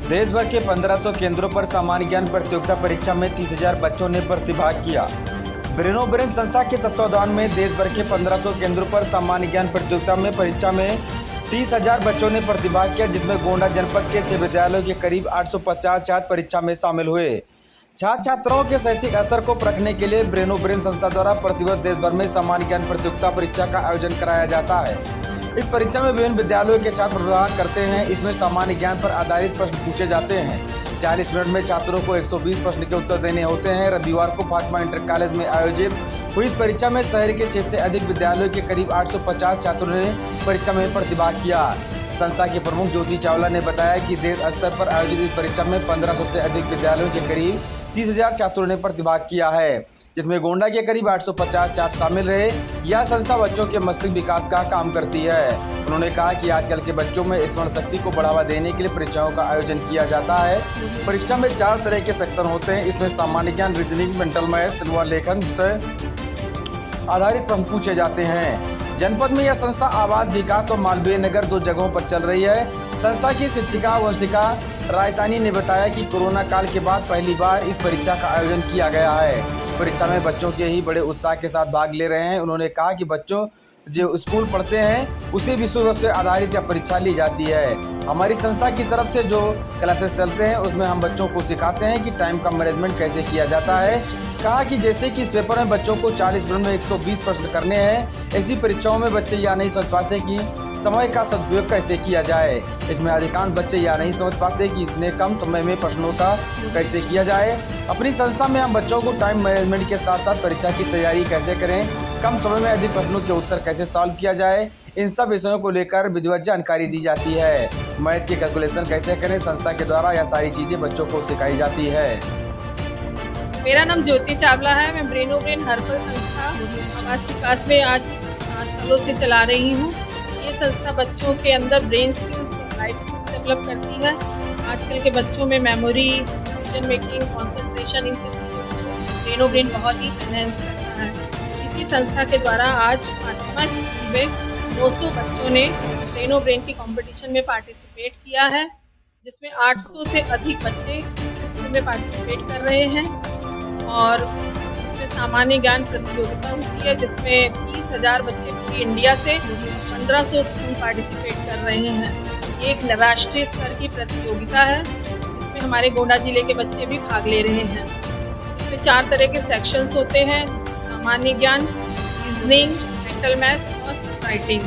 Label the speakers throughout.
Speaker 1: देश भर के 1500 केंद्रों पर सामान्य ज्ञान प्रतियोगिता परीक्षा में 30,000 बच्चों ने प्रतिभाग किया। ब्रेनो ब्रेन संस्था के तत्वावधान में देश भर के 1500 केंद्रों पर सामान्य ज्ञान प्रतियोगिता में परीक्षा में 30,000 बच्चों ने प्रतिभाग किया, जिसमें गोंडा जनपद के 6 विद्यालयों के करीब 850 छात्र परीक्षा में शामिल हुए। छात्र छात्राओं के शैक्षिक स्तर को परखने के लिए ब्रेनो ब्रेन संस्था द्वारा प्रतिवर्ष देश भर में सामान्य ज्ञान प्रतियोगिता परीक्षा का आयोजन कराया जाता है। इस परीक्षा में विभिन्न विद्यालयों के छात्र प्रतिभाग करते हैं। इसमें सामान्य ज्ञान पर आधारित प्रश्न पूछे जाते हैं। 40 मिनट में छात्रों को 120 प्रश्न के उत्तर देने होते हैं। रविवार को फातिमा इंटर कॉलेज में आयोजित हुई इस परीक्षा में शहर के 6 से अधिक विद्यालयों के करीब 850 छात्रों ने परीक्षा में प्रतिभाग किया। संस्था के प्रमुख ज्योति चावला ने बताया कि देश स्तर पर आयोजित इस परीक्षा में 1500 से अधिक विद्यालयों के करीब 30,000 छात्रों ने प्रतिभाग किया है, जिसमें गोंडा के करीब 850 छात्र शामिल रहे। यह संस्था बच्चों के मस्तिष्क विकास का काम करती है। उन्होंने कहा कि आजकल के बच्चों में स्मरण शक्ति को बढ़ावा देने के लिए परीक्षाओं का आयोजन किया जाता है। परीक्षा में 4 तरह के सेक्शन होते हैं। इसमें सामान्य ज्ञान, रीजनिंग, मेंटल मैथ्स व लेखन से आधारित प्रश्न पूछे जाते हैं। जनपद में यह संस्था आवास विकास और मालवीय नगर 2 जगहों पर चल रही है। संस्था की शिक्षिका वंशिका रायतानी ने बताया कि कोरोना काल के बाद पहली बार इस परीक्षा का आयोजन किया गया है। परीक्षा में बच्चों के ही बड़े उत्साह के साथ भाग ले रहे हैं। उन्होंने कहा कि बच्चों जो स्कूल पढ़ते हैं उसी विषय से आधारित यह परीक्षा ली जाती है। हमारी संस्था की तरफ से जो क्लासेस चलते हैं उसमें हम बच्चों को सिखाते हैं कि टाइम का मैनेजमेंट कैसे किया जाता है। कहा कि जैसे कि इस पेपर में बच्चों को 40 मिनट में 120 प्रश्न करने हैं, ऐसी परीक्षाओं में बच्चे यह नहीं समझ पाते कि समय का सदुपयोग कैसे किया जाए। इसमें अधिकांश बच्चे यह नहीं समझ पाते कि इतने कम समय में प्रश्नों का कैसे किया जाए। अपनी संस्था में हम बच्चों को टाइम मैनेजमेंट के साथ साथ परीक्षा की तैयारी कैसे करें, कम समय में अधिक प्रश्नों के उत्तर कैसे सॉल्व किया जाए, इन सब विषयों को लेकर विधिवत जानकारी दी जाती है। मैथ की कैलकुलेशन कैसे करें, संस्था के द्वारा यह सारी चीजें बच्चों को सिखाई जाती है।
Speaker 2: मेरा नाम ज्योति चावला है। मैं ब्रेनो ब्रेन हर्बल संस्था आवास विकास में आज 7 सालों से चला रही हूँ। ये संस्था बच्चों के अंदर ब्रेन स्किल्स और लाइफ स्किल्स डेवलप करती है। आजकल के बच्चों में मेमोरी, डिसीजन मेकिंग, कॉन्सेंट्रेशन, इन सब चीज़ों को ब्रेनो ब्रेन बहुत ही एनहेंस करता है। इसी संस्था के द्वारा आज फातिमा स्कूल में 200 बच्चों ने ब्रेनो ब्रेन की कॉम्पिटिशन में पार्टिसिपेट किया है, जिसमें 800 से अधिक बच्चे स्कूल में पार्टिसिपेट कर रहे हैं। और इसमें सामान्य ज्ञान प्रतियोगिता होती है, जिसमें 30,000 बच्चे पूरी इंडिया से 1500 स्कूल पार्टिसिपेट कर रहे हैं। एक राष्ट्रीय स्तर की प्रतियोगिता है, जिसमें हमारे गोंडा जिले के बच्चे भी भाग ले रहे हैं। इसमें 4 तरह के सेक्शंस होते हैं: सामान्य ज्ञान, रीजनिंग, मेंटल मैथ्स और राइटिंग।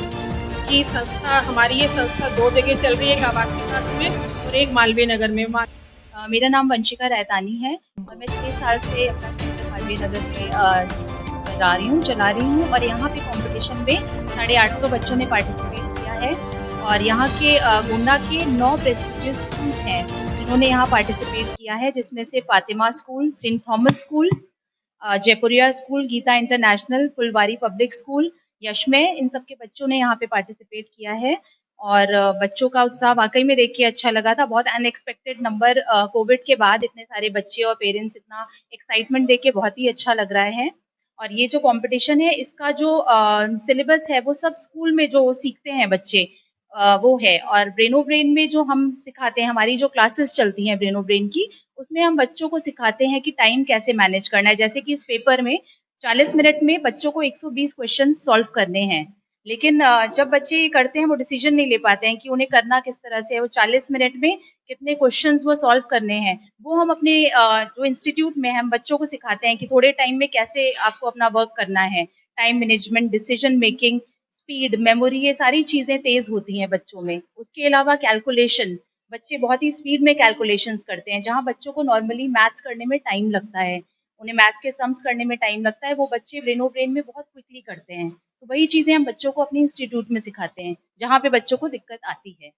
Speaker 2: की संस्था हमारी ये संस्था 2 जगह चल रही है, एक आवास विकास में और एक मालवीय नगर में।
Speaker 3: मेरा नाम वंशिका रायतानी है और मैं 6 साल से अपना सेंटर मालवीय नगर में चला रही हूँ और यहाँ पे कंपटीशन में 850 बच्चों ने पार्टिसिपेट किया है। और यहाँ के गोंडा के 9 प्रेस्टिजियस स्कूल्स हैं जिन्होंने यहाँ पार्टिसिपेट किया है, जिसमें से Fatima school, saint Thomas school, Jaipuria school, Geeta international, Phulwari public school, यशमय, इन सब के बच्चों ने यहाँ पे पार्टिसिपेट किया है। और बच्चों का उत्साह वाकई में देख के अच्छा लगा था। बहुत अनएक्सपेक्टेड नंबर, कोविड के बाद इतने सारे बच्चे और पेरेंट्स इतना एक्साइटमेंट देख के बहुत ही अच्छा लग रहा है। और ये जो कंपटीशन है, इसका जो सिलेबस है वो सब स्कूल में जो सीखते हैं बच्चे वो है। और ब्रेनो ब्रेन में जो हम सिखाते हैं, हमारी जो क्लासेस चलती हैं ब्रेनो ब्रेन की, उसमें हम बच्चों को सिखाते हैं कि टाइम कैसे मैनेज करना है। जैसे कि इस पेपर में 40 मिनट में बच्चों को 120 क्वेश्चन सॉल्व करने हैं, लेकिन जब बच्चे ये करते हैं वो डिसीजन नहीं ले पाते हैं कि उन्हें करना किस तरह से है। वो 40 मिनट में कितने क्वेश्चंस वो सॉल्व करने हैं, वो हम अपने जो इंस्टीट्यूट में हम बच्चों को सिखाते हैं कि थोड़े टाइम में कैसे आपको अपना वर्क करना है। Time management, decision making, speed, memory, ये सारी चीज़ें तेज़ होती हैं बच्चों में। उसके अलावा कैलकुलेशन, बच्चे बहुत ही स्पीड में कैलकुलेशंस करते हैं। जहाँ बच्चों को नॉर्मली मैथ्स करने में टाइम लगता है, उन्हें मैथ्स के सम्स करने में टाइम लगता है, वो बच्चे ब्रेनो ब्रेन में बहुत क्विकली करते हैं। तो वही चीज़ें हम बच्चों को अपने इंस्टीट्यूट में सिखाते हैं, जहाँ पे बच्चों को दिक्कत आती है।